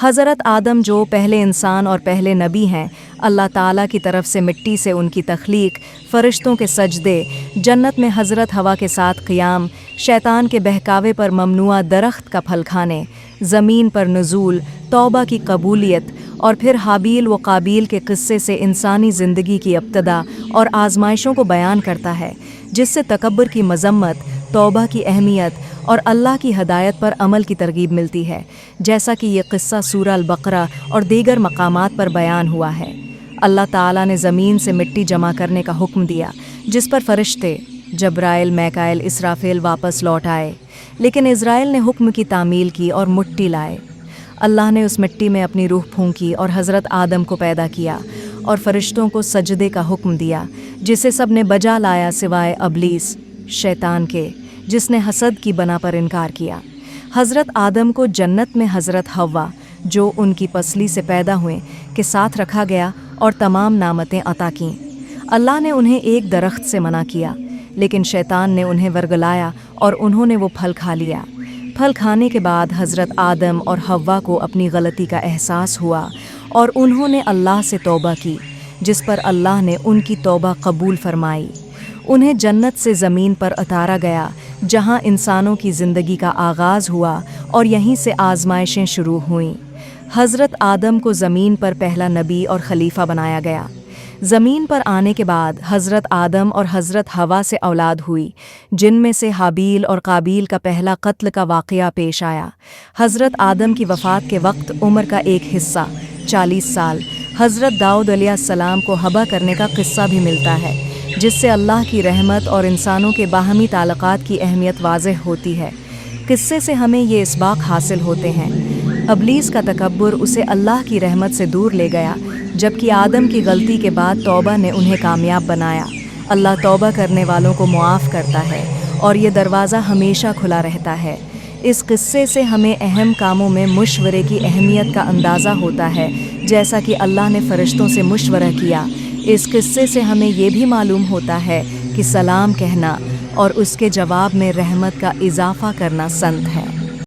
حضرت آدم جو پہلے انسان اور پہلے نبی ہیں، اللہ تعالیٰ کی طرف سے مٹی سے ان کی تخلیق، فرشتوں کے سجدے، جنت میں حضرت حوا کے ساتھ قیام، شیطان کے بہکاوے پر ممنوع درخت کا پھل کھانے، زمین پر نزول، توبہ کی قبولیت، اور پھر حابیل و قابیل کے قصے سے انسانی زندگی کی ابتدا اور آزمائشوں کو بیان کرتا ہے، جس سے تکبر کی مذمت، توبہ کی اہمیت اور اللہ کی ہدایت پر عمل کی ترغیب ملتی ہے، جیسا کہ یہ قصہ سورہ البقرہ اور دیگر مقامات پر بیان ہوا ہے۔ اللہ تعالیٰ نے زمین سے مٹی جمع کرنے کا حکم دیا، جس پر فرشتے جبرائیل، میکائیل، اسرافیل واپس لوٹ آئے، لیکن اسرائیل نے حکم کی تعمیل کی اور مٹی لائے۔ اللہ نے اس مٹی میں اپنی روح پھونکی اور حضرت آدم کو پیدا کیا اور فرشتوں کو سجدے کا حکم دیا، جسے سب نے بجا لایا سوائے ابلیس، شیطان کے، جس نے حسد کی بنا پر انکار کیا۔ حضرت آدم کو جنت میں حضرت حوا، جو ان کی پسلی سے پیدا ہوئے، کے ساتھ رکھا گیا اور تمام نعمتیں عطا کیں۔ اللہ نے انہیں ایک درخت سے منع کیا، لیکن شیطان نے انہیں ورگلایا اور انہوں نے وہ پھل کھا لیا۔ پھل کھانے کے بعد حضرت آدم اور حوا کو اپنی غلطی کا احساس ہوا اور انہوں نے اللہ سے توبہ کی، جس پر اللہ نے ان کی توبہ قبول فرمائی۔ انہیں جنت سے زمین پر اتارا گیا، جہاں انسانوں کی زندگی کا آغاز ہوا اور یہیں سے آزمائشیں شروع ہوئیں۔ حضرت آدم کو زمین پر پہلا نبی اور خلیفہ بنایا گیا۔ زمین پر آنے کے بعد حضرت آدم اور حضرت حوا سے اولاد ہوئی، جن میں سے حابیل اور قابیل کا پہلا قتل کا واقعہ پیش آیا۔ حضرت آدم کی وفات کے وقت عمر کا ایک حصہ 40 سال حضرت داؤد علیہ السلام کو ذبح کرنے کا قصہ بھی ملتا ہے، جس سے اللہ کی رحمت اور انسانوں کے باہمی تعلقات کی اہمیت واضح ہوتی ہے۔ قصے سے ہمیں یہ اسباق حاصل ہوتے ہیں: ابلیس کا تکبر اسے اللہ کی رحمت سے دور لے گیا، جبکہ آدم کی غلطی کے بعد توبہ نے انہیں کامیاب بنایا۔ اللہ توبہ کرنے والوں کو معاف کرتا ہے اور یہ دروازہ ہمیشہ کھلا رہتا ہے۔ اس قصے سے ہمیں اہم کاموں میں مشورے کی اہمیت کا اندازہ ہوتا ہے، جیسا کہ اللہ نے فرشتوں سے مشورہ کیا۔ اس قصے سے ہمیں یہ بھی معلوم ہوتا ہے کہ سلام کہنا اور اس کے جواب میں رحمت کا اضافہ کرنا سنت ہے۔